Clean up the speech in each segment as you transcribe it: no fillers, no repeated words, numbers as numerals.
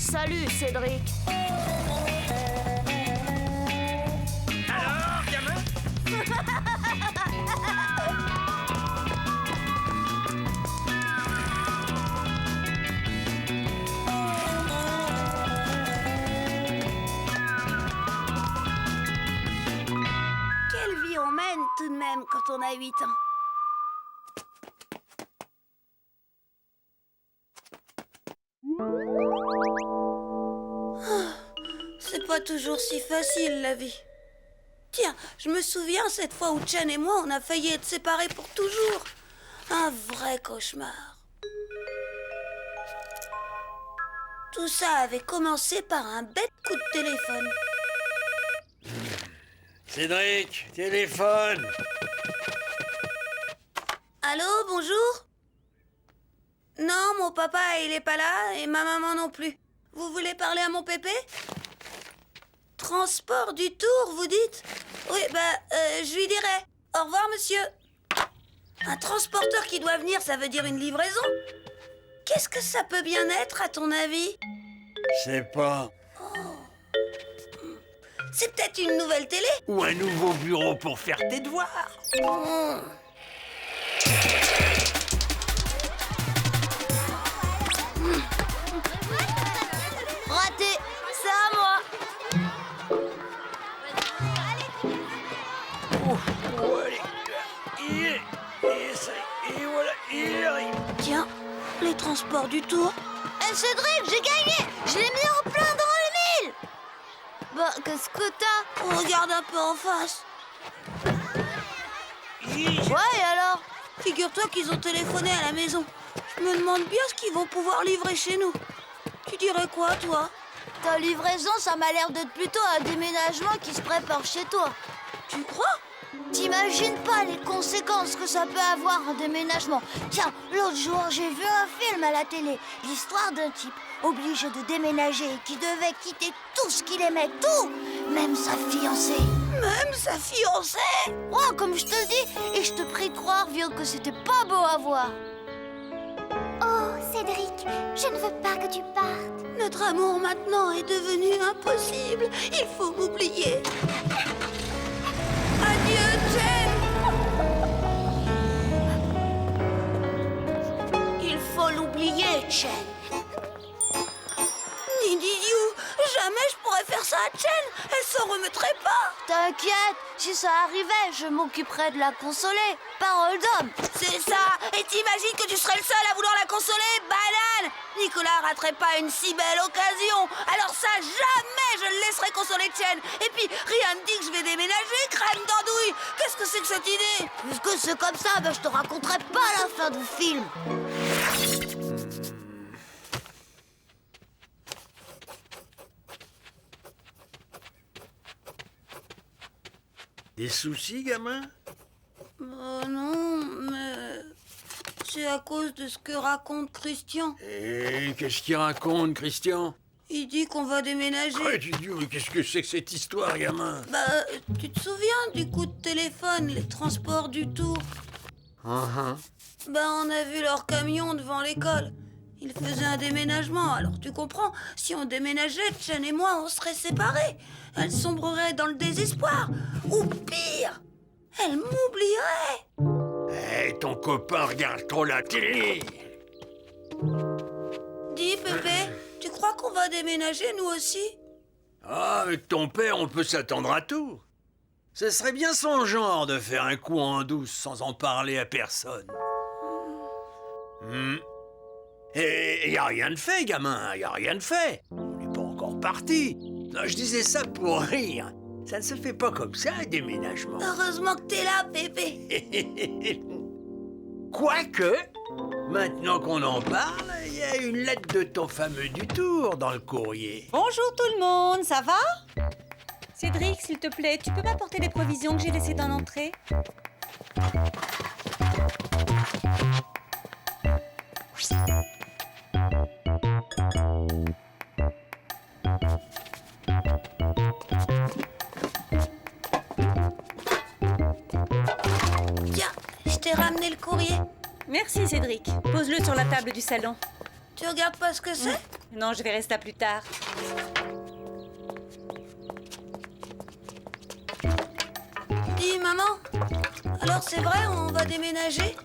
Salut, Cédric. Alors, gamin? Quelle vie on mène tout de même quand on a 8 ans. C'est pas toujours si facile la vie. Tiens, je me souviens cette fois où Chen et moi on a failli être séparés pour toujours. Un vrai cauchemar. Tout ça avait commencé par un bête coup de téléphone. Cédric, téléphone. Allô, bonjour? Non, mon papa, il est pas là et ma maman non plus. Vous voulez parler à mon pépé? Transport du Tour, vous dites? Oui, je lui dirai. Au revoir, monsieur. Un transporteur qui doit venir, ça veut dire une livraison? Qu'est-ce que ça peut bien être, à ton avis? Je sais pas. C'est peut-être une nouvelle télé? Ou un nouveau bureau pour faire tes devoirs. Raté. C'est à moi. Et voilà, il arrive. Tiens, les transports du Tour. Hé, Cédric, j'ai gagné. Je l'ai mis en plein dans le mille. Bah, qu'est-ce que t'as? Regarde un peu en face. Ouais, et alors? Figure-toi qu'ils ont téléphoné à la maison. Je me demande bien ce qu'ils vont pouvoir livrer chez nous. Tu dirais quoi, toi? Ta livraison, ça m'a l'air d'être plutôt un déménagement qui se prépare chez toi. Tu crois? T'imagines pas les conséquences que ça peut avoir un déménagement. Tiens, l'autre jour, j'ai vu un film à la télé. L'histoire d'un type obligé de déménager et qui devait quitter tout ce qu'il aimait, tout, même sa fiancée. Même sa fiancée? Oh, comme je te le dis, et je te prie de croire, vieux, que c'était pas beau à voir. Oh, Cédric, je ne veux pas que tu partes. Notre amour maintenant est devenu impossible. Il faut m'oublier. Adieu, Jen. Il faut l'oublier, Chen. Nidiou, jamais je pourrais faire ça à Jen. Elle s'en remettrait pas. T'inquiète, si ça arrivait, je m'occuperais de la consoler. Parole d'homme. C'est ça. Et t'imagines que tu serais le seul à vouloir la consoler, banane? Nicolas raterait pas une si belle occasion. Alors ça, jamais je le laisserai consoler Chen. Et puis, rien ne dit que je vais déménager, crème d'andouille. Qu'est-ce que c'est que cette idée? Puisque c'est comme ça, je te raconterai pas la fin du film. Des soucis, gamin? Non, mais c'est à cause de ce que raconte Christian. Et qu'est-ce qu'il raconte, Christian? Il dit qu'on va déménager. Ouais, tu dis, mais qu'est-ce que c'est que cette histoire, gamin? Tu te souviens du coup de téléphone, les transports du Tour? On a vu leur camion devant l'école. Ils faisaient un déménagement, alors tu comprends, si on déménageait, Chen et moi, on serait séparés. Elle sombrerait dans le désespoir. Ou pire, elle m'oublierait. Eh, ton copain regarde trop la télé. Dis, Pépé, tu crois qu'on va déménager, nous aussi? Ah, avec ton père, on peut s'attendre à tout. Ce serait bien son genre de faire un coup en douce sans en parler à personne. Et y a rien de fait, gamin, y a rien de fait. On n'est pas encore parti. Non, je disais ça pour rire. Ça ne se fait pas comme ça, un déménagement. Heureusement que t'es là, Pépé. Quoique, maintenant qu'on en parle, il y a une lettre de ton fameux du Tour dans le courrier. Bonjour tout le monde, ça va? Cédric, s'il te plaît, tu peux m'apporter les provisions que j'ai laissées dans l'entrée? Tiens, je t'ai ramené le courrier. Merci Cédric. Pose-le sur la table du salon. Tu regardes pas ce que c'est? Non, je verrai ça plus tard. Dis, maman, alors c'est vrai, on va déménager?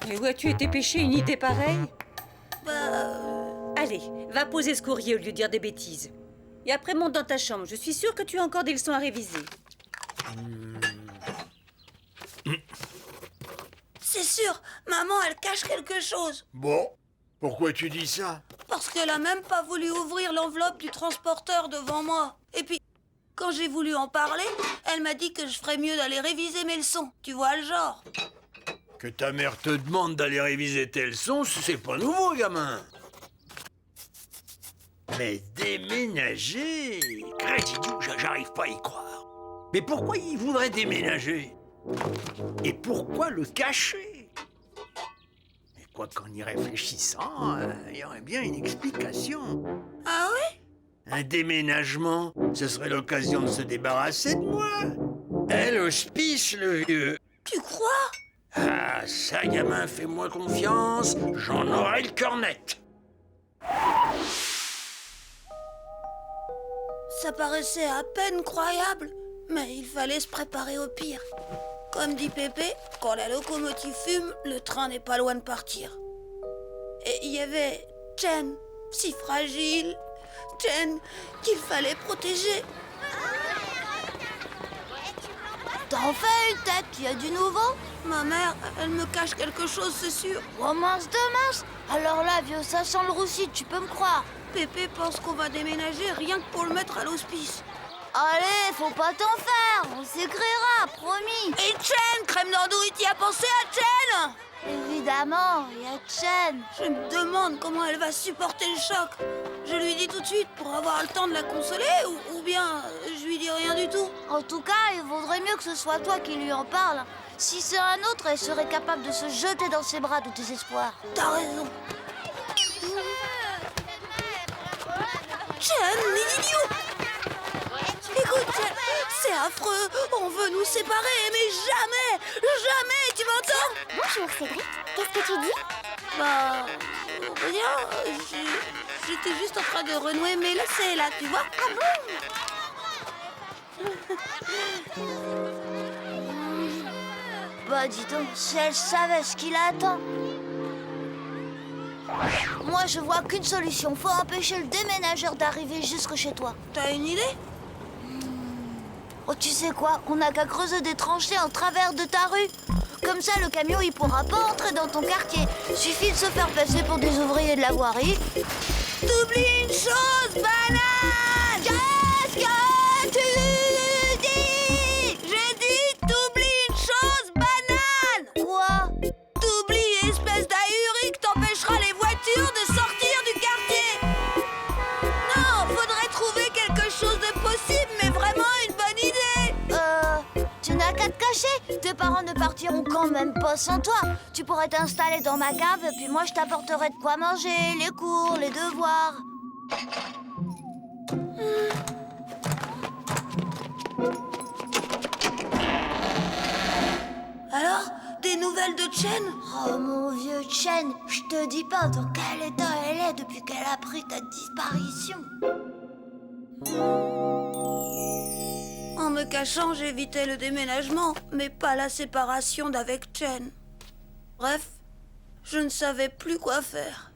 Mais où as-tu été pêcher une idée pareille? Bah... Allez, va poser ce courrier au lieu de dire des bêtises. Et après, monte dans ta chambre. Je suis sûre que tu as encore des leçons à réviser. C'est sûr, maman, elle cache quelque chose. Bon, pourquoi tu dis ça? Parce qu'elle a même pas voulu ouvrir l'enveloppe du transporteur devant moi. Et puis, quand j'ai voulu en parler, elle m'a dit que je ferais mieux d'aller réviser mes leçons. Tu vois le genre. Que ta mère te demande d'aller réviser tes leçons, c'est pas nouveau, gamin. Mais déménager? Crédidou, j'arrive pas à y croire. Mais pourquoi il voudrait déménager? Et pourquoi le cacher? Et quoi qu'en y réfléchissant, il y aurait bien une explication. Ah ouais? Un déménagement, ce serait l'occasion de se débarrasser de moi. Elle hospice, le vieux. Tu crois? Ah, ça, gamin, fais-moi confiance, j'en aurai le cœur net. Ça paraissait à peine croyable, mais il fallait se préparer au pire. Comme dit Pépé, quand la locomotive fume, le train n'est pas loin de partir. Et il y avait Chen, si fragile, Chen qu'il fallait protéger. T'en fais une tête, il y a du nouveau? Ma mère, elle me cache quelque chose, c'est sûr. Oh mince de mince. Alors là, vieux, ça sent le roussi, tu peux me croire. Pépé pense qu'on va déménager rien que pour le mettre à l'hospice. Allez, faut pas t'en faire, on s'écrira, promis. Et Chen, crème d'andouille, t'y as pensé à Chen? Évidemment, il y a Chen. Je me demande comment elle va supporter le choc. Je lui dis tout de suite pour avoir le temps de la consoler ou bien je lui dis rien du tout. En tout cas, il vaudrait mieux que ce soit toi qui lui en parle. Si c'est un autre, elle serait capable de se jeter dans ses bras de désespoir. T'as raison. Chen, l'idiot! Écoute, Chen, c'est affreux. On veut nous séparer, mais jamais, jamais, tu m'entends? Bonjour Cédric, qu'est-ce que tu dis? Bah, rien. J'étais juste en train de renouer mes lacets, là, tu vois? Bah dis donc, si elle savait ce qui l'attend. Moi, je vois qu'une solution. Faut empêcher le déménageur d'arriver jusque chez toi. T'as une idée? Oh, tu sais quoi? On n'a qu'à creuser des tranchées en travers de ta rue. Comme ça, le camion, il pourra pas entrer dans ton quartier. Suffit de se faire passer pour des ouvriers de la voirie. T'oublies une chose, banane! Qu'est-ce que tu dis? J'ai dit t'oublies une chose, banane! Quoi? T'oublies, espèce d'ahuri, que t'empêchera les voitures de sortir du quartier! Non, faudrait trouver quelque chose de possible, mais vraiment une bonne idée! Tu n'as qu'à te cacher. Tes parents ne partiront quand même pas sans toi. Tu pourrais t'installer dans ma cave, puis moi je t'apporterai de quoi manger, les cours, les devoirs. Alors, des nouvelles de Chen? Oh mon vieux Chen, je te dis pas dans quel état elle est depuis qu'elle a pris ta disparition. En me cachant, j'évitais le déménagement, mais pas la séparation d'avec Chen. Bref, je ne savais plus quoi faire.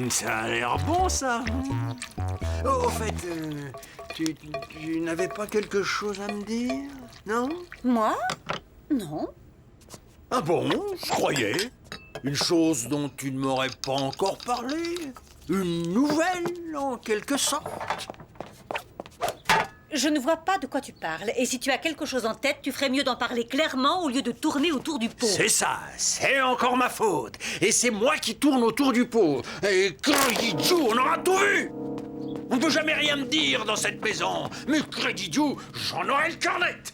Ça a l'air bon, ça. Oh, au fait, tu n'avais pas quelque chose à me dire, non? Moi? Non. Ah bon, je croyais. Une chose dont tu ne m'aurais pas encore parlé. Une nouvelle, en quelque sorte. Je ne vois pas de quoi tu parles. Et si tu as quelque chose en tête, tu ferais mieux d'en parler clairement au lieu de tourner autour du pot. C'est ça, c'est encore ma faute. Et c'est moi qui tourne autour du pot. Et Crédidou, on aura tout vu. On ne peut jamais rien me dire dans cette maison. Mais Crédidou, j'en aurai le cœur net.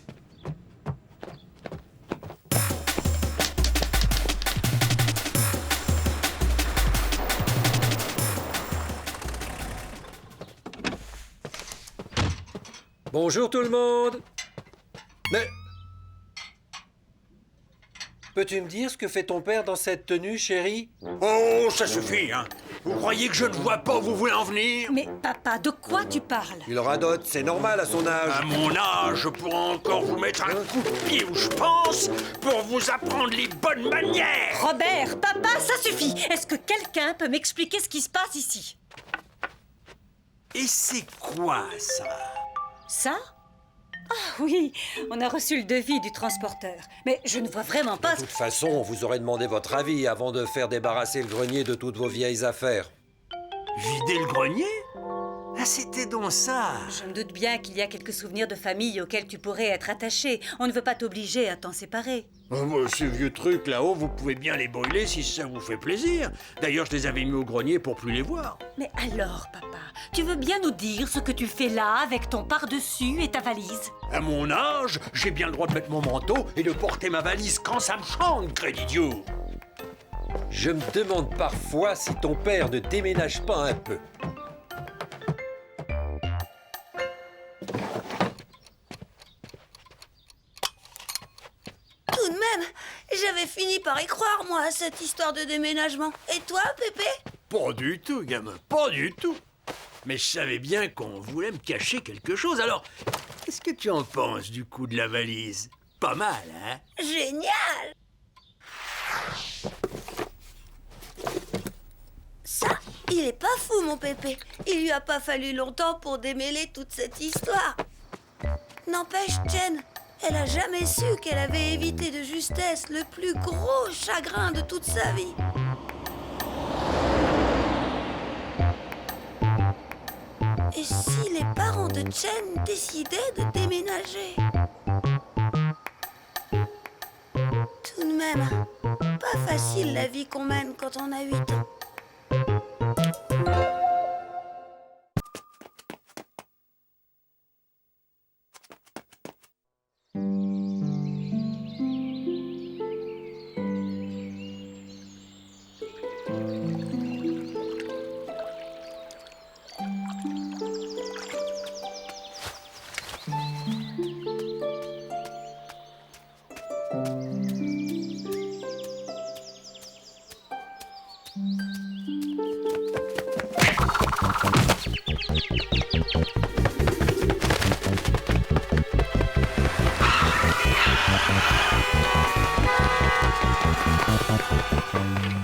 Bonjour tout le monde. Mais Peux-tu me dire ce que fait ton père dans cette tenue, chérie? Oh, ça suffit, hein. Vous croyez que je ne vois pas où vous voulez en venir? Mais papa, de quoi tu parles? Il radote, c'est normal à son âge. À mon âge, je pourrais encore vous mettre un coup de pied où je pense pour vous apprendre les bonnes manières. Robert, papa, ça suffit. Est-ce que quelqu'un peut m'expliquer ce qui se passe ici? Et c'est quoi, ça? Ça? Ah oui, on a reçu le devis du transporteur. Mais je ne vois vraiment pas... De toute façon, on vous aurait demandé votre avis avant de faire débarrasser le grenier de toutes vos vieilles affaires. Vider le grenier? Ah, c'était donc ça. Je me doute bien qu'il y a quelques souvenirs de famille auxquels tu pourrais être attaché. On ne veut pas t'obliger à t'en séparer. Oh, bah, ces vieux trucs là-haut, vous pouvez bien les brûler si ça vous fait plaisir. D'ailleurs, je les avais mis au grenier pour plus les voir. Mais alors, papa, tu veux bien nous dire ce que tu fais là avec ton pardessus et ta valise? À mon âge, j'ai bien le droit de mettre mon manteau et de porter ma valise quand ça me chante, crédidiou. Je me demande parfois si ton père ne déménage pas un peu. Tout de même, j'avais fini par y croire, moi, à cette histoire de déménagement. Et toi, Pépé? Pas du tout, gamin, pas du tout. Mais je savais bien qu'on voulait me cacher quelque chose. Alors, qu'est-ce que tu en penses du coup de la valise? Pas mal, hein? Génial! Ça, il est pas fou, mon Pépé. Il lui a pas fallu longtemps pour démêler toute cette histoire. N'empêche, Jen, elle a jamais su qu'elle avait évité de justesse le plus gros chagrin de toute sa vie. Et si les parents de Jen décidaient de déménager? Tout de même, pas facile la vie qu'on mène quand on a 8 ans.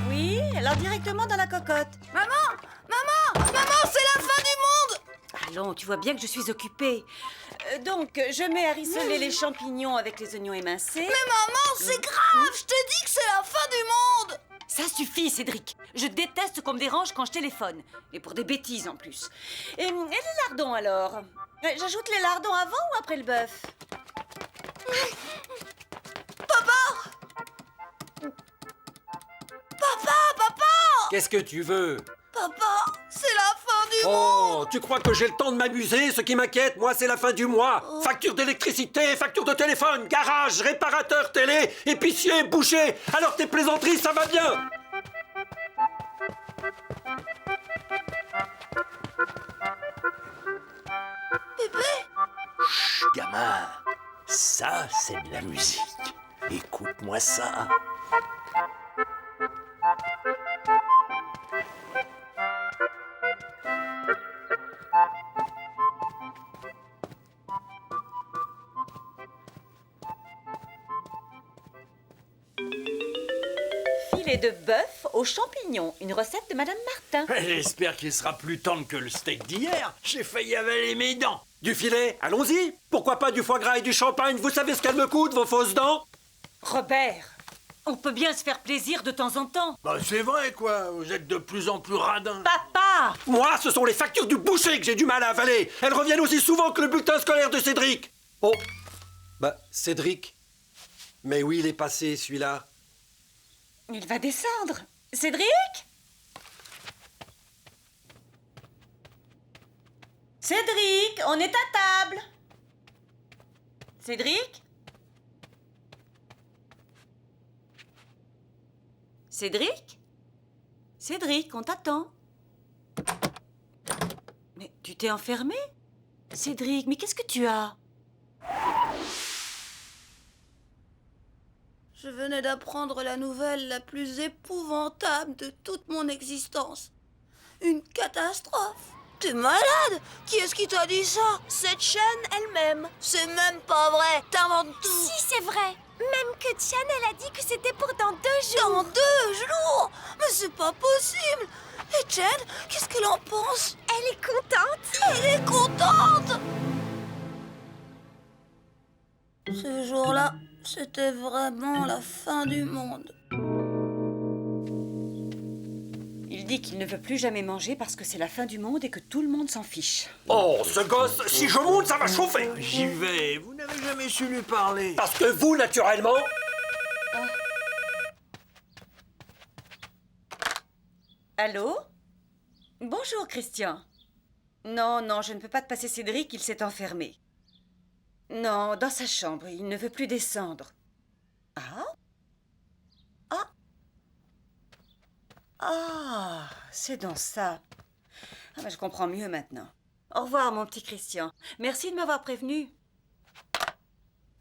Oui, alors directement dans la cocotte. Maman! Maman! Maman, c'est la fin du monde! Allons, tu vois bien que je suis occupée. Donc, je mets à rissoler les champignons avec les oignons émincés. Mais maman, c'est grave! Je te dis que c'est la fin du monde! Ça suffit, Cédric. Je déteste qu'on me dérange quand je téléphone. Et pour des bêtises, en plus. Et les lardons, alors? J'ajoute les lardons avant ou après le bœuf? Papa! Qu'est-ce que tu veux? Papa, c'est la fin du monde! Oh, tu crois que j'ai le temps de m'amuser? Ce qui m'inquiète, moi, c'est la fin du mois. Facture d'électricité, facture de téléphone, garage, réparateur télé, épicier, boucher. Alors tes plaisanteries, ça va bien. Pépé? Chut, gamin, ça, c'est de la musique. Écoute-moi ça. Filet de bœuf aux champignons. Une recette de Madame Martin. J'espère qu'il sera plus tendre que le steak d'hier. J'ai failli avaler mes dents. Du filet, allons-y. Pourquoi pas du foie gras et du champagne? Vous savez ce qu'elles me coûtent, vos fausses dents? Robert, on peut bien se faire plaisir de temps en temps. Bah, c'est vrai, quoi. Vous êtes de plus en plus radin. Papa! Moi, ce sont les factures du boucher que j'ai du mal à avaler. Elles reviennent aussi souvent que le bulletin scolaire de Cédric. Oh, bah, Cédric. Mais où il est passé, celui-là? Il va descendre. Cédric? Cédric, on est à table. Cédric? Cédric? Cédric, on t'attend. Mais tu t'es enfermé? Cédric, mais qu'est-ce que tu as? Je venais d'apprendre la nouvelle la plus épouvantable de toute mon existence. Une catastrophe. T'es malade? Qui est-ce qui t'a dit ça? Cette chaîne elle-même. C'est même pas vrai. T'inventes tout. Si, c'est vrai. Même que Tian, elle a dit que c'était pour dans 2 jours. Dans 2 jours? Mais c'est pas possible. Et Jen, qu'est-ce qu'elle en pense? Elle est contente. Elle est contente. Ce jour-là, c'était vraiment la fin du monde. Il dit qu'il ne veut plus jamais manger parce que c'est la fin du monde et que tout le monde s'en fiche. Oh, ce gosse, si je monte, ça va chauffer. J'y vais, vous n'avez jamais su lui parler. Parce que vous, naturellement... Allô? Bonjour, Christian. Non, non, je ne peux pas te passer Cédric, il s'est enfermé. Non, dans sa chambre, il ne veut plus descendre. Ah? Ah? Ah, c'est donc ça. Ah, ben, je comprends mieux maintenant. Au revoir, mon petit Christian. Merci de m'avoir prévenu.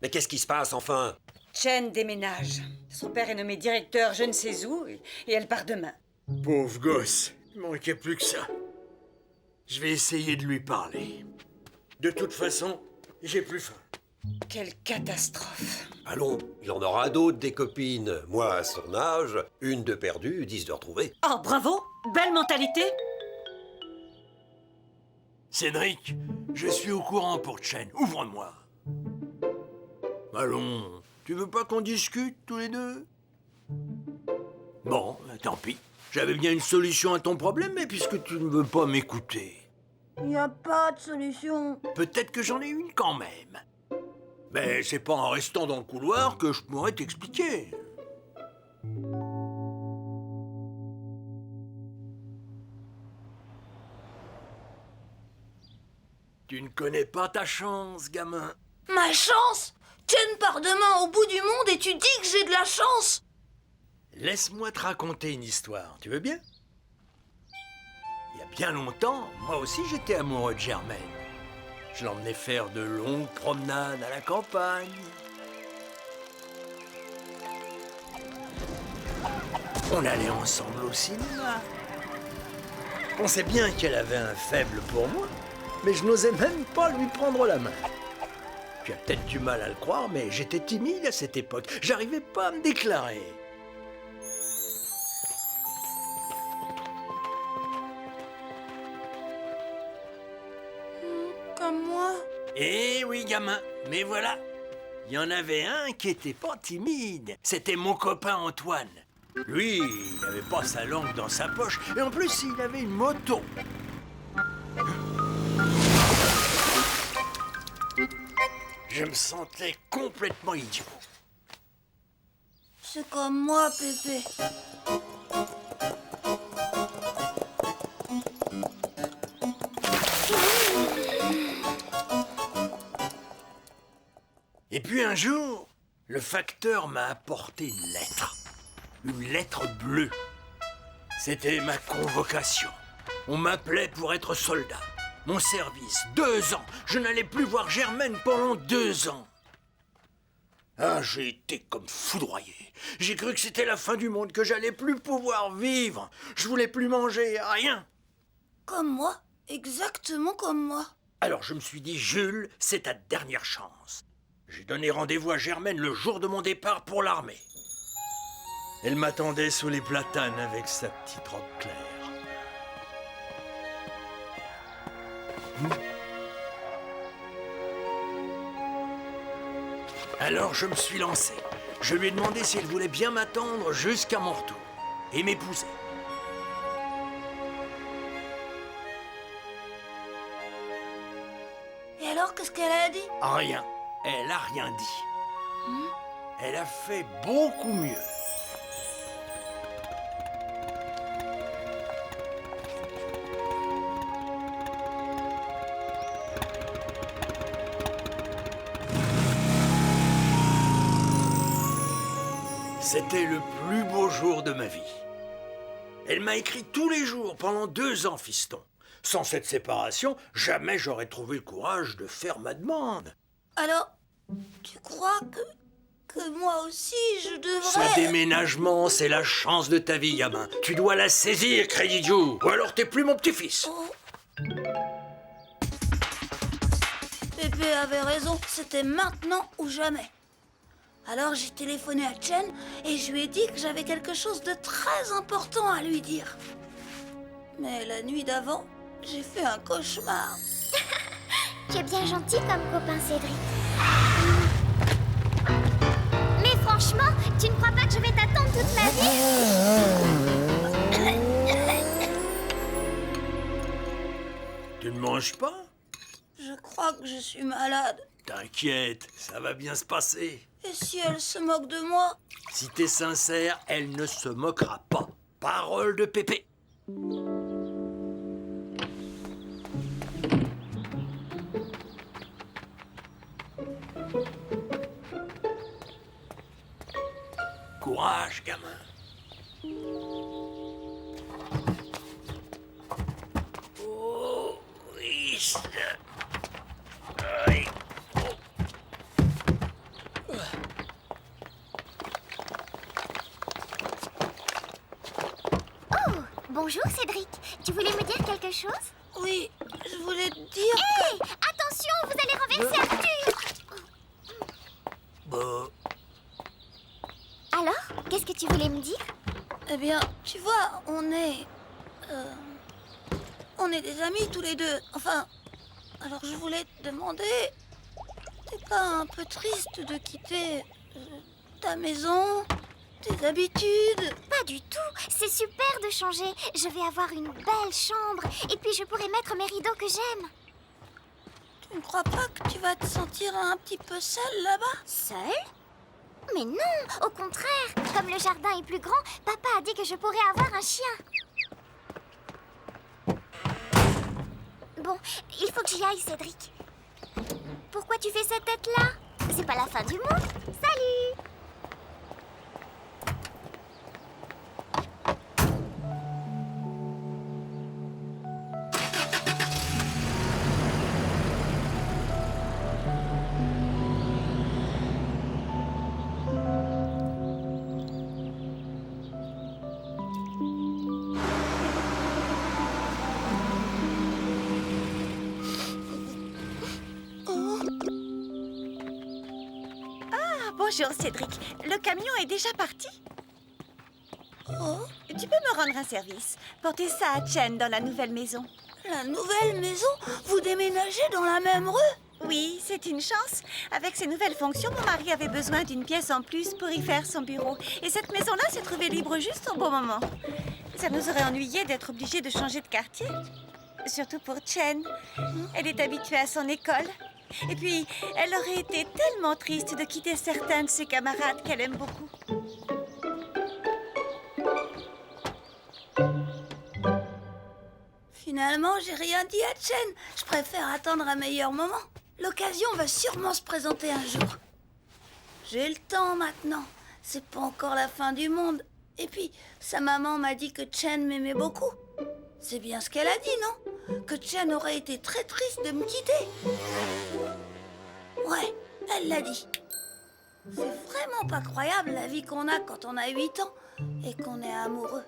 Mais qu'est-ce qui se passe, enfin? Chen déménage. Son père est nommé directeur je ne sais où et elle part demain. Pauvre gosse, il manquait plus que ça. Je vais essayer de lui parler. De toute façon, j'ai plus faim. Quelle catastrophe. Allons, il en aura d'autres, des copines. Moi, à son âge, 1 de perdue, 10 de retrouvée. Oh, bravo! Belle mentalité! Cédric, je suis au courant pour Chen. Ouvre-moi. Allons, tu veux pas qu'on discute tous les deux? Bon, tant pis. J'avais bien une solution à ton problème, mais puisque tu ne veux pas m'écouter, Il n'y a pas de solution. peut-être que j'en ai une quand même. Mais c'est pas en restant dans le couloir que je pourrais t'expliquer. Tu ne connais pas ta chance, gamin. Ma chance? Jen part demain au bout du monde et tu dis que j'ai de la chance? Laisse-moi te raconter une histoire, tu veux bien? Il y a bien longtemps, moi aussi j'étais amoureux de Germaine. Je l'emmenais faire de longues promenades à la campagne. On allait ensemble au cinéma. On sait bien qu'elle avait un faible pour moi, mais je n'osais même pas lui prendre la main. Tu as peut-être du mal à le croire, mais j'étais timide à cette époque. J'arrivais pas à me déclarer. Comme moi? Eh oui, gamin, mais voilà. Il y en avait un qui était pas timide. C'était mon copain Antoine. Lui, il n'avait pas sa langue dans sa poche, et en plus, il avait une moto. Je me sentais complètement idiot. C'est comme moi, Pépé. Et puis un jour, le facteur m'a apporté une lettre. Une lettre bleue. C'était ma convocation. On m'appelait pour être soldat. Mon service, 2 ans. Je n'allais plus voir Germaine pendant 2 ans. Ah, j'ai été comme foudroyé. J'ai cru que c'était la fin du monde, que j'allais plus pouvoir vivre. Je voulais plus manger, rien. Comme moi? Exactement comme moi. Alors je me suis dit, Jules, c'est ta dernière chance. J'ai donné rendez-vous à Germaine le jour de mon départ pour l'armée. Elle m'attendait sous les platanes avec sa petite robe claire. Alors je me suis lancé. Je lui ai demandé si elle voulait bien m'attendre jusqu'à mon retour et m'épouser. Et alors, qu'est-ce qu'elle a dit? Rien. Elle a rien dit. Elle a fait beaucoup mieux. C'était le plus beau jour de ma vie. Elle m'a écrit tous les jours pendant 2 ans, fiston. Sans cette séparation, jamais j'aurais trouvé le courage de faire ma demande. Alors, tu crois que que moi aussi je Ce devrais... déménagement, c'est la chance de ta vie, gamin. Tu dois la saisir, Credit Joe. Ou alors t'es plus mon petit-fils. Oh. Pépé avait raison, c'était maintenant ou jamais. Alors j'ai téléphoné à Chen et je lui ai dit que j'avais quelque chose de très important à lui dire. Mais la nuit d'avant, j'ai fait un cauchemar. Tu es bien gentil comme copain, Cédric. Mais franchement, tu ne crois pas que je vais t'attendre toute ma vie? Tu ne manges pas? Je crois que je suis malade. T'inquiète, ça va bien se passer. Et si elle se moque de moi? Si t'es sincère, elle ne se moquera pas. Parole de Pépé. Courage, gamin. Oh, oui. Aïe. Bonjour, Cédric. Tu voulais me dire quelque chose? Oui, je voulais te dire Hé! Attention, vous allez renverser Arthur! Bah, Alors, qu'est-ce que tu voulais me dire? Eh bien, tu vois, on est des amis tous les deux. Enfin, alors je voulais te demander, t'es pas un peu triste de quitter ta maison, tes habitudes? Pas du tout. C'est super de changer. Je vais avoir une belle chambre. Et puis, je pourrai mettre mes rideaux que j'aime. Tu ne crois pas que tu vas te sentir un petit peu seule là-bas? Seule? Mais non, au contraire. Comme le jardin est plus grand, papa a dit que je pourrais avoir un chien. Bon, il faut que j'y aille, Cédric. Pourquoi tu fais cette tête-là? C'est pas la fin du monde. Salut! Bonjour, Cédric. Le camion est déjà parti? Oh, Tu peux me rendre un service? Porter ça à Chen dans la nouvelle maison. la nouvelle maison? Vous déménagez dans la même rue? Oui, c'est une chance. Avec ces nouvelles fonctions, mon mari avait besoin d'une pièce en plus pour y faire son bureau. Et cette maison-là s'est trouvée libre juste au bon moment. Ça nous aurait ennuyé d'être obligés de changer de quartier. Surtout pour Chen. Elle est habituée à son école. Et puis, elle aurait été tellement triste de quitter certains de ses camarades qu'elle aime beaucoup. Finalement, j'ai rien dit à Chen. Je préfère attendre un meilleur moment. L'occasion va sûrement se présenter un jour. J'ai le temps maintenant. C'est pas encore la fin du monde. Et puis, sa maman m'a dit que Chen m'aimait beaucoup. C'est bien ce qu'elle a dit, non? Que Chen aurait été très triste de me quitter. Ouais, elle l'a dit. C'est vraiment pas croyable la vie qu'on a quand on a 8 ans et qu'on est amoureux.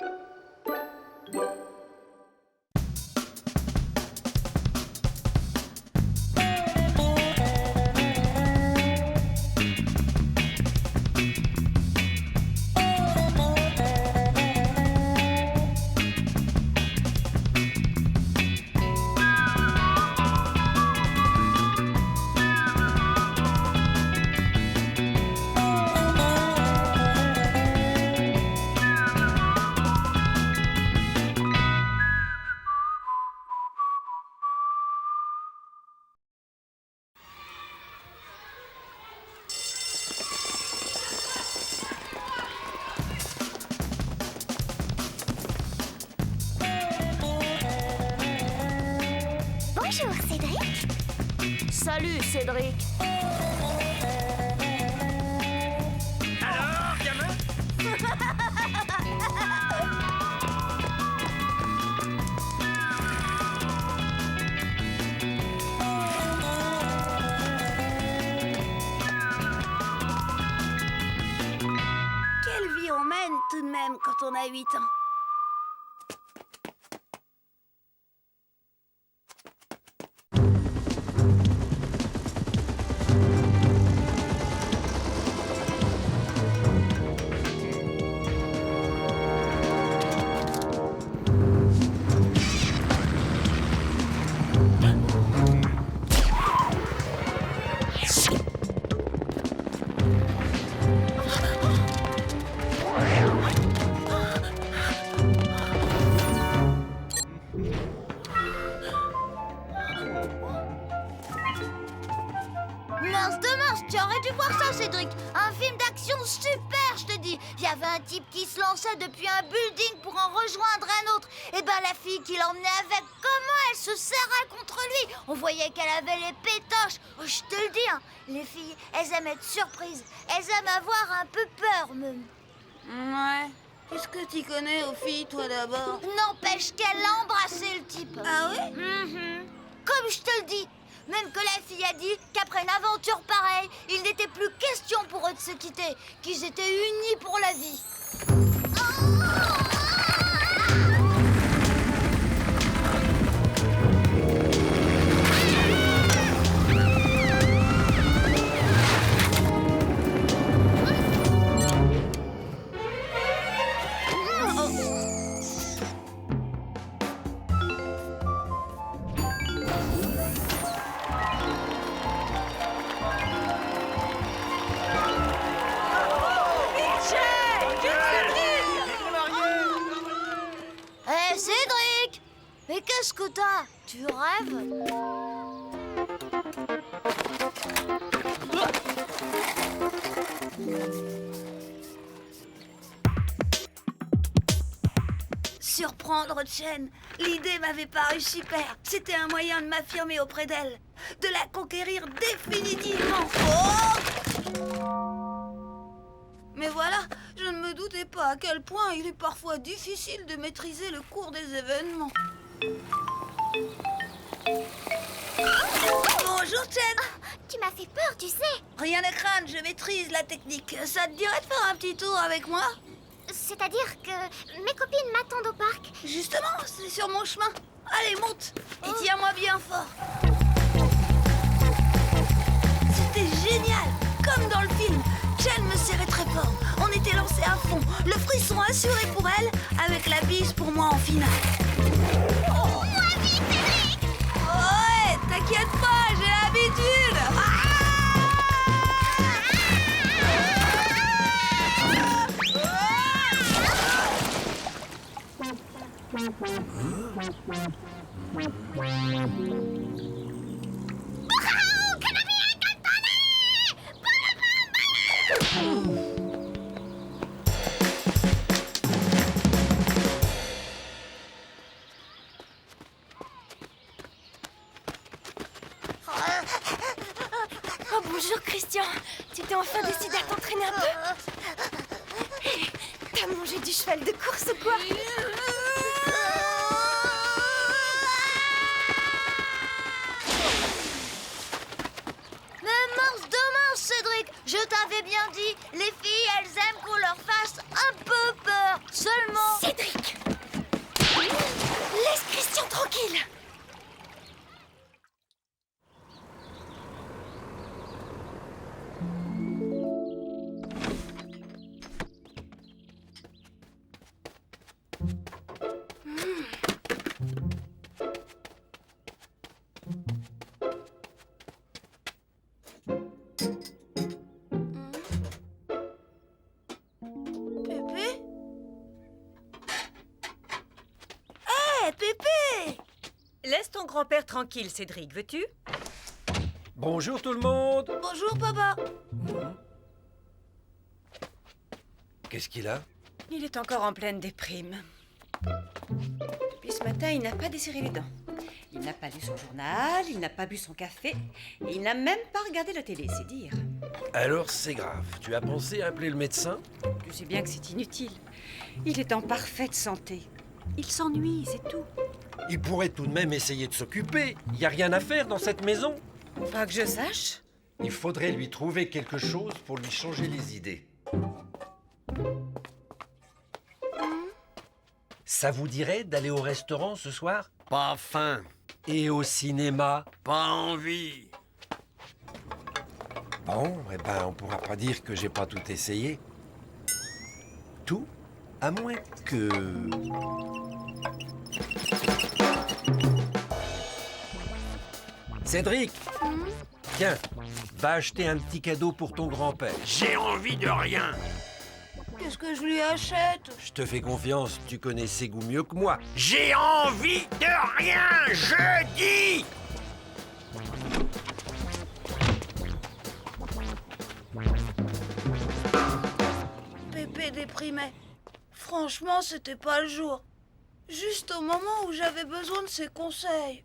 Bonjour, Cédric. Salut, Cédric. alors, gamin? quelle vie on mène tout de même quand on a 8 ans. Mince de mince, tu aurais dû voir ça, Cédric. Un film d'action super, je te dis. Il y avait un type qui se lançait depuis un building pour en rejoindre un autre. Et ben la fille qui l'emmenait avec, comment elle se serrait contre lui. On voyait qu'elle avait les pétoches. Oh, je te le dis, hein, les filles, elles aiment être surprises. Elles aiment avoir un peu peur, même. Ouais. Qu'est-ce que tu connais aux filles, toi, d'abord? N'empêche qu'elle a embrassé le type. Ah oui? Comme je te le dis. Même que la fille a dit qu'après une aventure pareille, il n'était plus question pour eux de se quitter, qu'ils étaient unis pour la vie. Hé, Cédric! Mais qu'est-ce que t'as? Tu rêves? Surprendre Chen, l'idée m'avait paru super. C'était un moyen de m'affirmer auprès d'elle, de la conquérir définitivement. Oh! Mais voilà, je ne me doutais pas à quel point il est parfois difficile de maîtriser le cours des événements. Bonjour Chen. Tu m'as fait peur, tu sais. Rien à craindre, je maîtrise la technique. Ça te dirait de faire un petit tour avec moi? C'est-à-dire que mes copines m'attendent au parc. Justement, c'est sur mon chemin. Allez, monte et tiens-moi bien fort. C'était génial, comme dans le film. Chen me serrait très fort. On était lancés à fond. Le frisson assuré pour elle, avec la bise pour moi en finale. Ouais, t'inquiète pas, j'ai l'habitude. Oh bonjour Christian, tu t'es enfin décidé à t'entraîner un peu? T'as mangé du cheval de course ou quoi? Mais mince de mince, Cédric, je t'avais bien dit, les filles, elles aiment qu'on leur fasse un peu peur, seulement. Cédric! Laisse Christian tranquille! Pépé? Hé, Pépé! Laisse ton grand-père tranquille, Cédric, veux-tu? Bonjour tout le monde. Bonjour, papa. Qu'est-ce qu'il a? Il est encore en pleine déprime. Puis ce matin, il n'a pas desserré les dents. Il n'a pas lu son journal, il n'a pas bu son café, et il n'a même pas regardé la télé, c'est dire. Alors c'est grave. Tu as pensé à appeler le médecin? Je sais bien que c'est inutile. Il est en parfaite santé. Il s'ennuie, c'est tout. Il pourrait tout de même essayer de s'occuper. Il n'y a rien à faire dans cette maison. Pas que je sache. Il faudrait lui trouver quelque chose pour lui changer les idées. Ça vous dirait d'aller au restaurant ce soir? Pas faim, Et au cinéma? pas envie. Bon, eh ben, on pourra pas dire que j'ai pas tout essayé. Tout, à moins que... Cédric, tiens, va acheter un petit cadeau pour ton grand-père. J'ai envie de rien. Qu'est-ce que je lui achète? Je te fais confiance, tu connais ses goûts mieux que moi. J'ai envie de rien, je dis. Pépé déprimait. Franchement, c'était pas le jour. Juste au moment où j'avais besoin de ses conseils.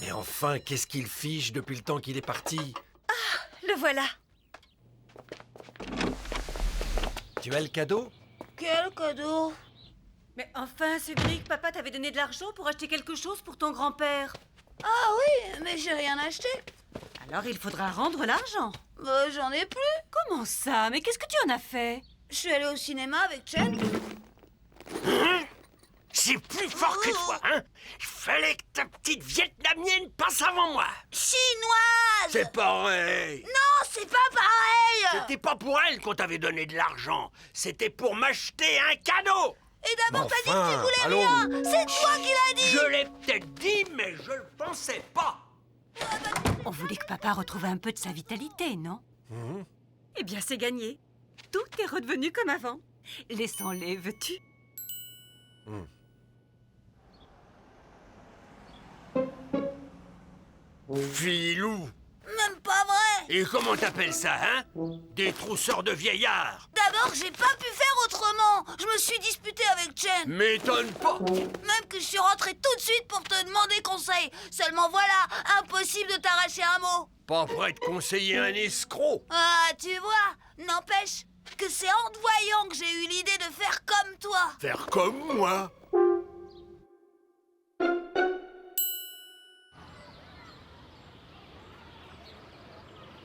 Mais enfin, qu'est-ce qu'il fiche depuis le temps qu'il est parti? Le voilà. Tu as le cadeau? Quel cadeau? Mais enfin, Cédric, papa t'avait donné de l'argent pour acheter quelque chose pour ton grand-père. Ah oui, mais j'ai rien acheté. Alors il faudra rendre l'argent. Bah, j'en ai plus. Comment ça? Mais qu'est-ce que tu en as fait? Je suis allée au cinéma avec Chen. C'est plus fort que toi, hein? Il fallait que ta petite vietnamienne passe avant moi. Chinoise! C'est pareil. Non, c'est pas pareil! C'était pas pour elle qu'on t'avait donné de l'argent. C'était pour m'acheter un cadeau. Et d'abord, t'as dit que Enfin, tu voulais allons. rien! C'est toi qui l'as dit! Je l'ai peut-être dit, mais je le pensais pas. On voulait que papa retrouve un peu de sa vitalité, non? Eh bien, c'est gagné. Tout est redevenu comme avant. Laissons-les, veux-tu? Filou. Même pas vrai! Et comment t'appelles ça, hein? Des trousseurs de vieillards. D'abord, j'ai pas pu faire autrement! Je me suis disputée avec Chen. M'étonne pas. Même que je suis rentrée tout de suite pour te demander conseil. Seulement voilà, impossible de t'arracher un mot. Pas prêt de conseiller un escroc. Ah, tu vois, n'empêche que c'est en te voyant que j'ai eu l'idée de faire comme toi. Faire comme moi.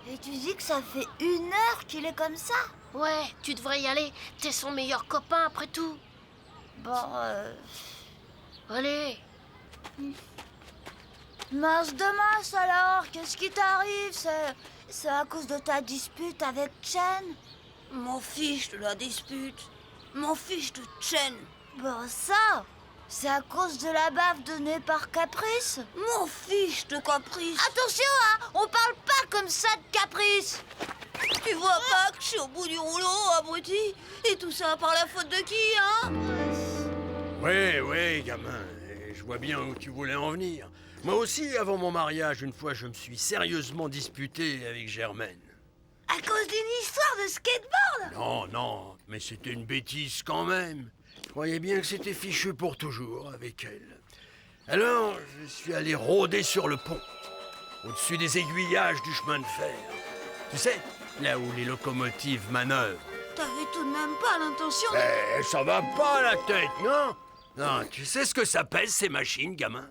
Et tu dis que ça fait 1 heure qu'il est comme ça? Ouais, tu devrais y aller. T'es son meilleur copain après tout. Bon, Allez. mince de mince alors, qu'est-ce qui t'arrive? C'est à cause de ta dispute avec Chen? M'en fiche de la dispute. M'en fiche de Chen. Bon, ça, c'est à cause de la baffe donnée par Caprice? M'en fiche de Caprice. Attention, hein, on parle pas comme ça de Caprice! Tu vois pas que je suis au bout du rouleau, abruti? Et tout ça par la faute de qui, hein? Ouais, gamin. Je vois bien où tu voulais en venir. Moi aussi, avant mon mariage, une fois, je me suis sérieusement disputé avec Germaine. À cause d'une histoire de skateboard? Non, mais c'était une bêtise quand même. Je croyais bien que c'était fichu pour toujours avec elle. Alors, je suis allé rôder sur le pont, au-dessus des aiguillages du chemin de fer. Tu sais, là où les locomotives manœuvrent. T'avais tout de même pas l'intention de... Eh, ça va pas la tête, non? Non, tu sais ce que ça pèse, ces machines, gamin?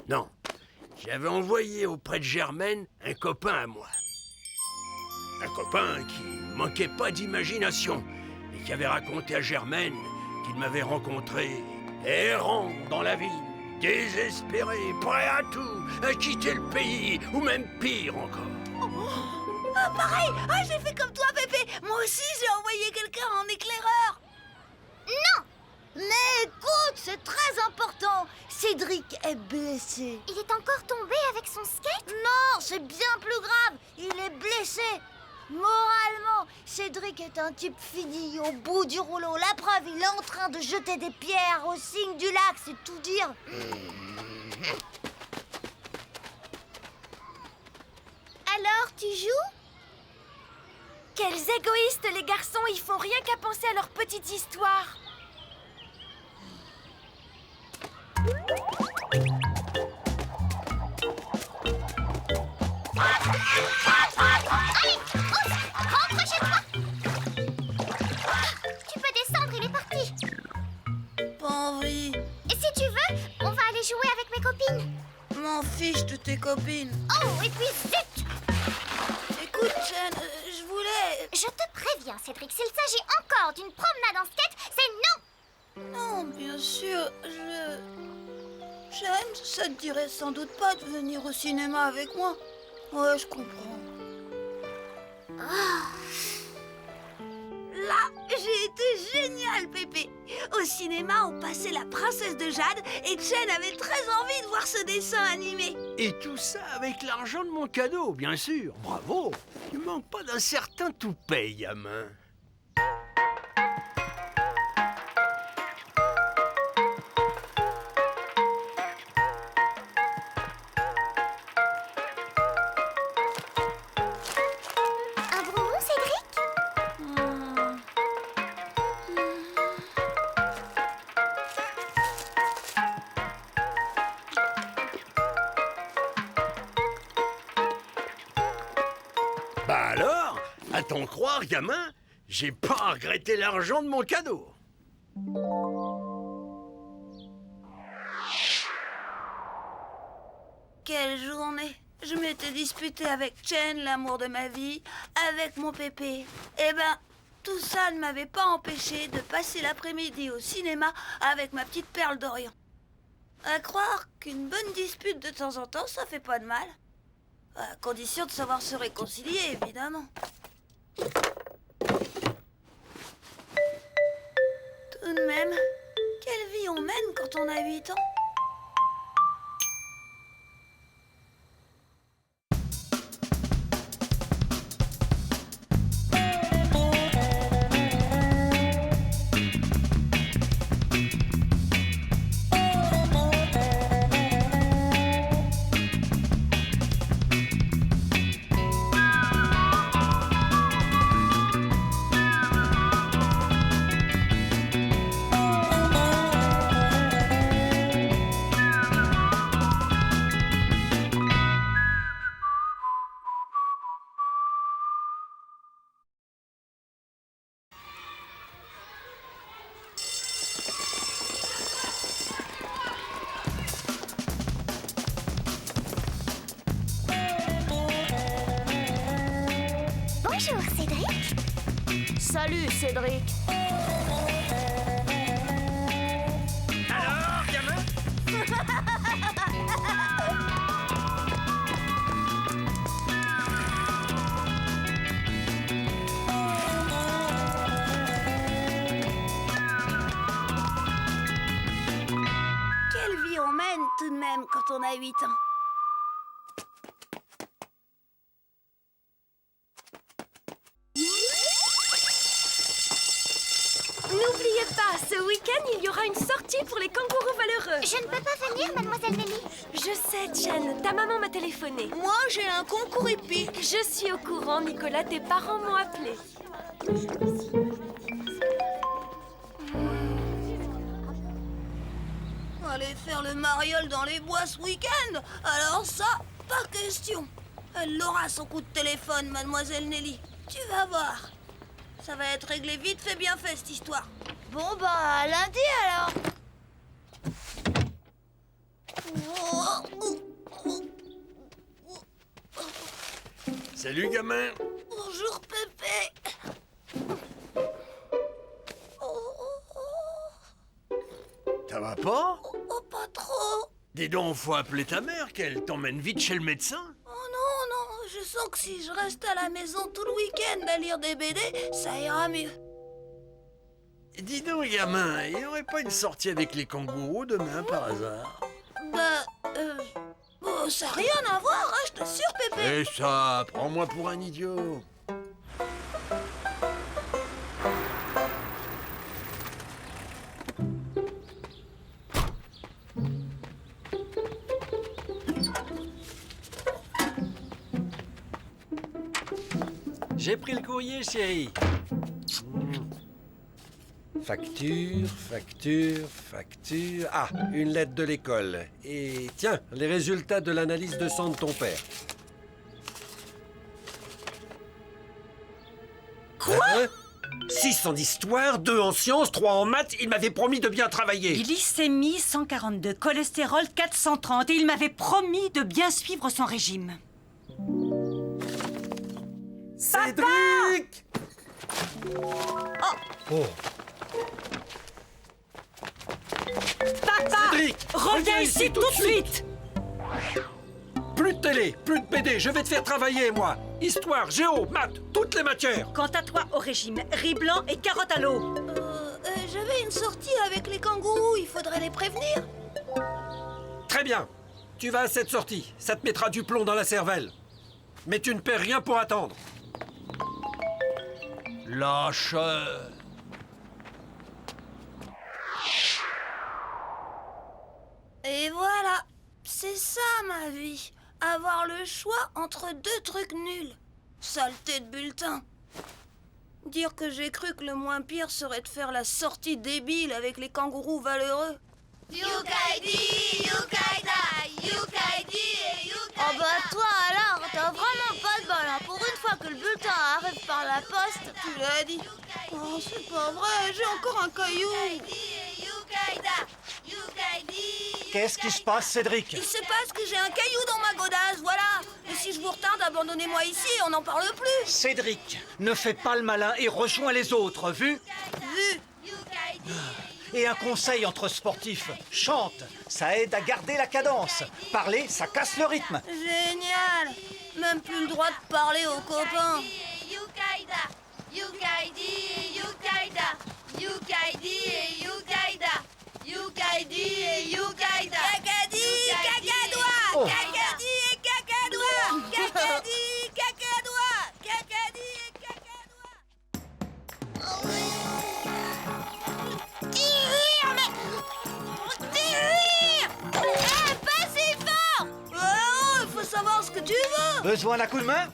Non. J'avais envoyé auprès de Germaine un copain à moi. Un copain qui manquait pas d'imagination et qui avait raconté à Germaine qu'il m'avait rencontré errant dans la ville, désespéré, prêt à tout, à quitter le pays, ou même pire encore. Ah, pareil! Ah, j'ai fait comme toi, Pépé! Moi aussi, j'ai envoyé quelqu'un en éclaireur! Mais écoute, c'est très important. Cédric est blessé. Il est encore tombé avec son skate? Non, c'est bien plus grave. Il est blessé. Moralement, Cédric est un type fini au bout du rouleau. La preuve, il est en train de jeter des pierres au signe du lac, c'est tout dire. Alors, tu joues? Quels égoïstes, les garçons. Ils font rien qu'à penser à leur petite histoire. Rentre chez toi! Tu peux descendre, il est parti. Pas envie. Et si tu veux, on va aller jouer avec mes copines. M'en fiche de tes copines. Oh, et puis zut! Écoute, Écoute, Chen, je voulais... Je te préviens, Cédric, s'il s'agit encore d'une promenade en skate, c'est non. Non, bien sûr, Chen, ça te dirait sans doute pas de venir au cinéma avec moi. Ouais, je comprends. Là, j'ai été génial, Pépé. Au cinéma, on passait La Princesse de Jade et Chen avait très envie de voir ce dessin animé. Et tout ça avec l'argent de mon cadeau, bien sûr. Bravo. Tu manques pas d'un certain toupet, gamin. Un bonbon, Cédric? Bah alors, à t'en croire, gamin, j'ai pas regretté l'argent de mon cadeau. Quelle journée! Je m'étais disputée avec Chen, l'amour de ma vie, avec mon Pépé. Eh ben, tout ça ne m'avait pas empêché de passer l'après-midi au cinéma avec ma petite perle d'Orient. À croire qu'une bonne dispute de temps en temps, ça fait pas de mal. À condition de savoir se réconcilier, évidemment. Tout de même, quelle vie on mène quand on a 8 ans? Bonjour, Cédric. Salut, Cédric. Alors, gamin? Quelle vie on mène tout de même quand on a 8 ans. N'oubliez pas, ce week-end, il y aura une sortie pour les kangourous valeureux. Je ne peux pas venir, mademoiselle Nelly. Je sais, Chen, ta maman m'a téléphoné. Moi, j'ai un concours épique. Je suis au courant, Nicolas, tes parents m'ont appelé. Aller faire le mariole dans les bois ce week-end. Alors ça, pas question. Elle aura son coup de téléphone, mademoiselle Nelly. Tu vas voir. Ça va être réglé vite fait bien fait, cette histoire. Bon, bah, à lundi alors. Salut, gamin. Bonjour, Pépé. Ça va pas? Oh, pas trop. Dis donc, faut appeler ta mère, qu'elle t'emmène vite chez le médecin. Oh non, non, je sens que si je reste à la maison tout le week-end à lire des BD, ça ira mieux. Dis donc, gamin, il n'y aurait pas une sortie avec les kangourous demain, par hasard? Bon, ça n'a rien à voir, hein, je t'assure, Pépé. Et ça, prends-moi pour un idiot. J'ai pris le courrier, chérie. Facture, facture, facture... Ah, une lettre de l'école. Et tiens, les résultats de l'analyse de sang de ton père. Quoi? 6 en histoire, 2 en sciences, 3 en maths. Il m'avait promis de bien travailler. Glycémie 142, cholestérol 430 et il m'avait promis de bien suivre son régime. Cédric! Oh. Papa! Cédric, Reviens ici tout de suite! Plus de télé, plus de BD, je vais te faire travailler, moi. Histoire, géo, maths, toutes les matières. Quant à toi, au régime, riz blanc et carotte à l'eau. J'avais une sortie avec les kangourous, il faudrait les prévenir. Très bien. Tu vas à cette sortie. Ça te mettra du plomb dans la cervelle. Mais tu ne perds rien pour attendre. Lâcheur. Et voilà, c'est ça ma vie. Avoir le choix entre deux trucs nuls. Saleté de bulletin. Dire que j'ai cru que le moins pire serait de faire la sortie débile avec les kangourous valeureux. Yukaidi, Yukaida, Yukaidi et Yukaida. Oh bah toi alors, t'as vraiment pas de bol, hein. Pour une fois que le bulletin arrive par la poste. Tu l'as dit. Oh, c'est pas vrai, j'ai encore un caillou. Qu'est-ce qui se passe, Cédric? Il se passe que j'ai un caillou dans ma godasse, voilà. Et si je vous retarde, abandonnez-moi ici et on n'en parle plus. Cédric, ne fais pas le malin et rejoins les autres, vu? Vu. Et un conseil entre sportifs, chante, ça aide à garder la cadence. Parler, ça casse le rythme. Génial. Même plus le droit de parler aux copains. Cacadi, cacadois. Oh. Cacadi et cacadois. Cacadi, cacadois. Cacadi et cacadois. Tire, mais... Tire. Pas si fort. Oh, il faut savoir ce que tu veux. Besoin d'un coup de main?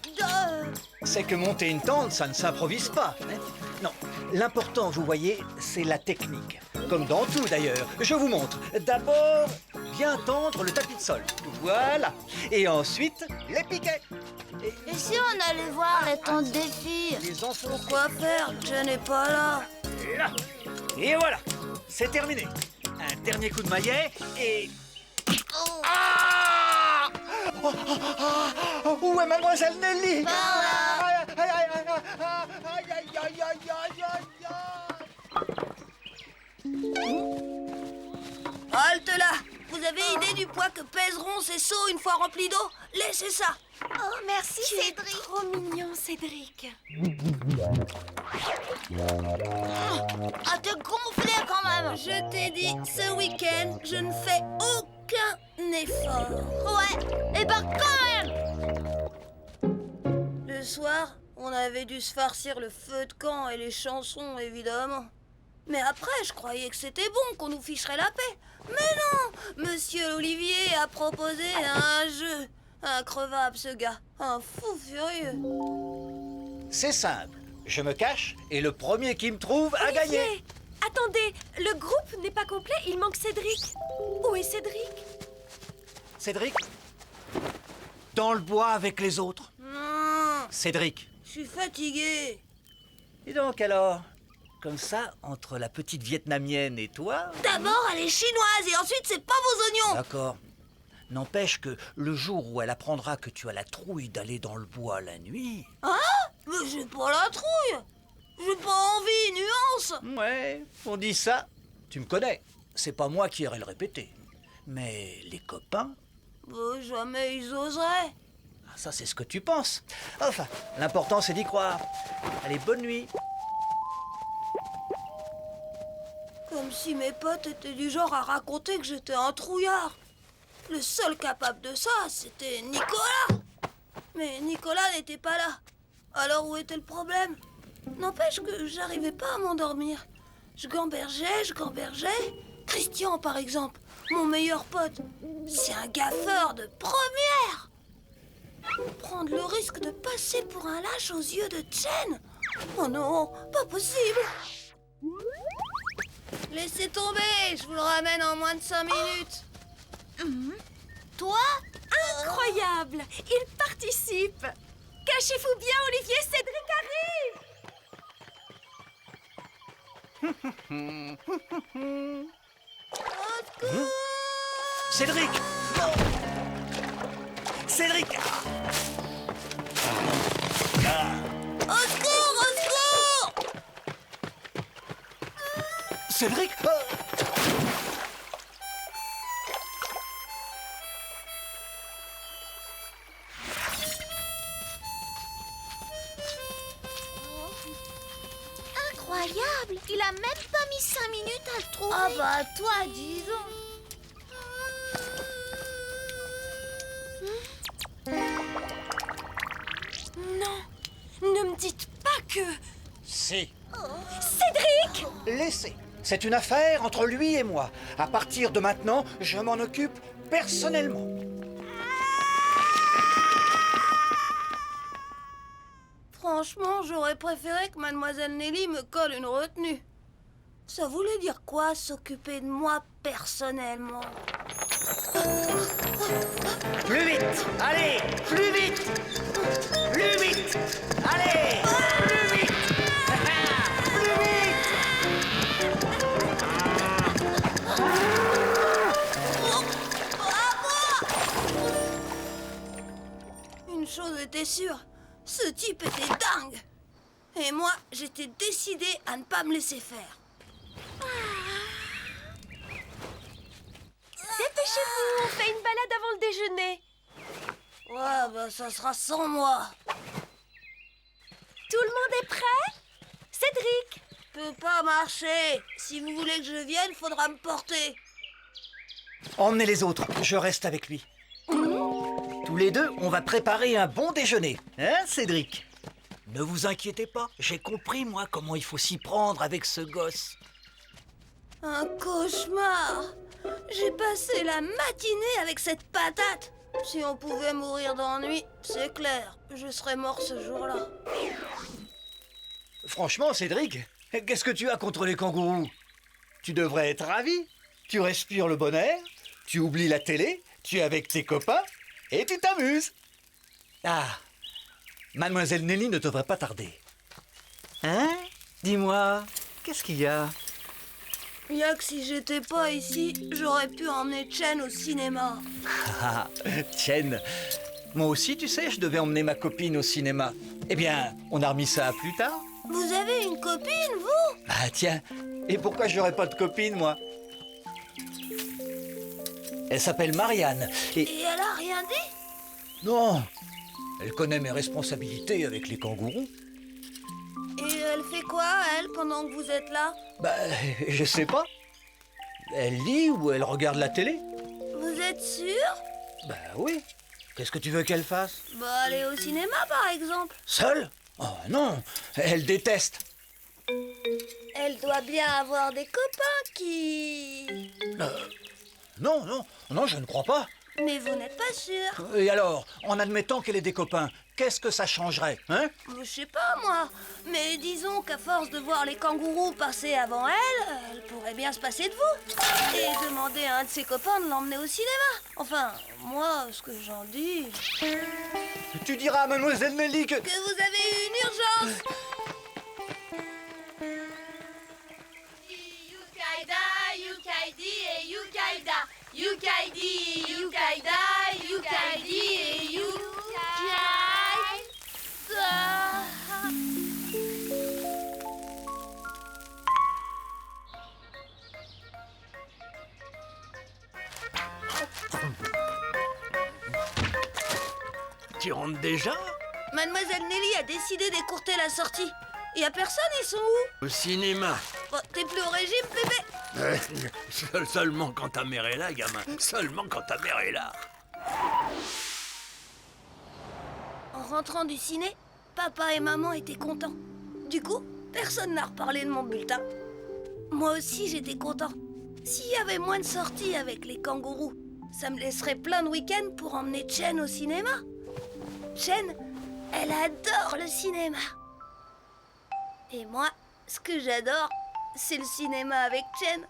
C'est que monter une tente, ça ne s'improvise pas. Hein? Non, l'important, vous voyez, c'est la technique. Comme dans tout d'ailleurs. Je vous montre. D'abord, bien tendre le tapis de sol. Voilà. Et ensuite, les piquets. Et si on allait voir les tentes des filles? Les enfants. Quoi faire? Jen n'est pas là. Là. Et voilà. C'est terminé. Un dernier coup de maillet et... Ah! Oh, oh, oh, oh, où est mademoiselle Nelly? Par là. Aïe, aïe, aïe, aïe, aïe, aïe, aïe, aïe, aïe. Halte là. Vous avez idée du poids que pèseront ces seaux une fois remplis d'eau? Laissez ça. Oh, merci, Cédric. Trop mignon, Cédric. Ah, t'es gonflé quand même. Je t'ai dit, ce week-end, je ne fais aucun effort. Ouais, et ben quand même. Le soir, on avait dû se farcir le feu de camp et les chansons, évidemment. Mais après, je croyais que c'était bon, qu'on nous ficherait la paix. Mais non, Monsieur Olivier a proposé un jeu. Increvable, ce gars. Un fou furieux. C'est simple. Je me cache et le premier qui me trouve a gagné. Olivier, attendez, le groupe n'est pas complet, il manque Cédric. Où est Cédric? Cédric? Dans le bois avec les autres. Non, Cédric. je suis fatigué. Et donc alors, comme ça, entre la petite vietnamienne et toi... D'abord, elle est chinoise et ensuite, c'est pas vos oignons. D'accord. N'empêche que le jour où elle apprendra que tu as la trouille d'aller dans le bois la nuit... Hein? Mais j'ai pas la trouille. J'ai pas envie, nuance. Ouais, on dit ça. Tu me connais. C'est pas moi qui irai le répéter. Mais les copains... Bah, jamais ils oseraient. Ah, ça, c'est ce que tu penses. Enfin, l'important, c'est d'y croire. Allez, bonne nuit. Comme si mes potes étaient du genre à raconter que j'étais un trouillard. Le seul capable de ça, c'était Nicolas. Mais Nicolas n'était pas là. Alors où était le problème? N'empêche que j'arrivais pas à m'endormir. Je gambergeais. Christian, par exemple, mon meilleur pote, c'est un gaffeur de première. Prendre le risque de passer pour un lâche aux yeux de Jen? Oh non, pas possible. Laissez tomber, je vous le ramène en moins de 5 minutes. Toi? Incroyable, il participe. Cachez-vous bien, Olivier, Cédric arrive. Cédric! Non! Cédric! Ah. Cédric Incroyable! Il a même pas mis 5 minutes à le trouver. Ah bah toi, disons. Non, ne me dites pas que... Si. Cédric! Laissez. C'est une affaire entre lui et moi. À partir de maintenant, je m'en occupe personnellement. Franchement, j'aurais préféré que Mademoiselle Nelly me colle une retenue. Ça voulait dire quoi, s'occuper de moi personnellement? Plus vite! Allez! Plus vite! Plus vite! Allez! Plus vite! Plus vite! Une chose était sûre, ce type était dingue. Et moi, j'étais décidée à ne pas me laisser faire. Dépêchez-vous, on fait une balade avant le déjeuner. Ouais, bah ça sera sans moi. Tout le monde est prêt? Cédric! Peut pas marcher. Si vous voulez que je vienne, faudra me porter. Emmenez les autres, je reste avec lui. Tous les deux, on va préparer un bon déjeuner. Hein, Cédric? Ne vous inquiétez pas, j'ai compris, moi, comment il faut s'y prendre avec ce gosse. Un cauchemar. J'ai passé la matinée avec cette patate. Si on pouvait mourir d'ennui, c'est clair, je serais mort ce jour-là. Franchement, Cédric, qu'est-ce que tu as contre les kangourous? Tu devrais être ravi. Tu respires le bon air, tu oublies la télé, tu es avec tes copains et tu t'amuses. Ah, Mademoiselle Nelly ne devrait pas tarder. Hein? Dis-moi, qu'est-ce qu'il y a? Y'a que si j'étais pas ici, j'aurais pu emmener Chen au cinéma. Ah, Chen, moi aussi, tu sais, je devais emmener ma copine au cinéma. Eh bien, on a remis ça à plus tard. Vous avez une copine, vous? Ah tiens, et pourquoi j'aurais pas de copine, moi? Elle s'appelle Marianne, et... Et elle a rien dit? Non, elle connaît mes responsabilités avec les kangourous. Et elle fait quoi, elle, pendant que vous êtes là? Bah, je sais pas. Elle lit ou elle regarde la télé? Vous êtes sûr? Bah oui. Qu'est-ce que tu veux qu'elle fasse? Bah, aller au cinéma, par exemple. Seule? Oh non, elle déteste. Elle doit bien avoir des copains qui... Non, non, je ne crois pas. Mais vous n'êtes pas sûr? Et alors, en admettant qu'elle ait des copains, qu'est-ce que ça changerait, hein? Je sais pas, moi. Mais disons qu'à force de voir les kangourous passer avant elle, elle pourrait bien se passer de vous. Et demander à un de ses copains de l'emmener au cinéma. Enfin, moi, ce que j'en dis... Tu diras à Mademoiselle Nelly que... Que vous avez eu une urgence. Tu rentres déjà? Mademoiselle Nelly a décidé d'écourter la sortie. Y a personne, ils sont où? Au cinéma. Bon, t'es plus au régime, bébé? Seulement quand ta mère est là, gamin. Seulement quand ta mère est là. En rentrant du ciné, papa et maman étaient contents. Du coup, personne n'a reparlé de mon bulletin. Moi aussi, j'étais content. S'il y avait moins de sorties avec les kangourous, ça me laisserait plein de week-ends pour emmener Chen au cinéma. Chen, elle adore le cinéma. Et moi, ce que j'adore, c'est le cinéma avec Chen.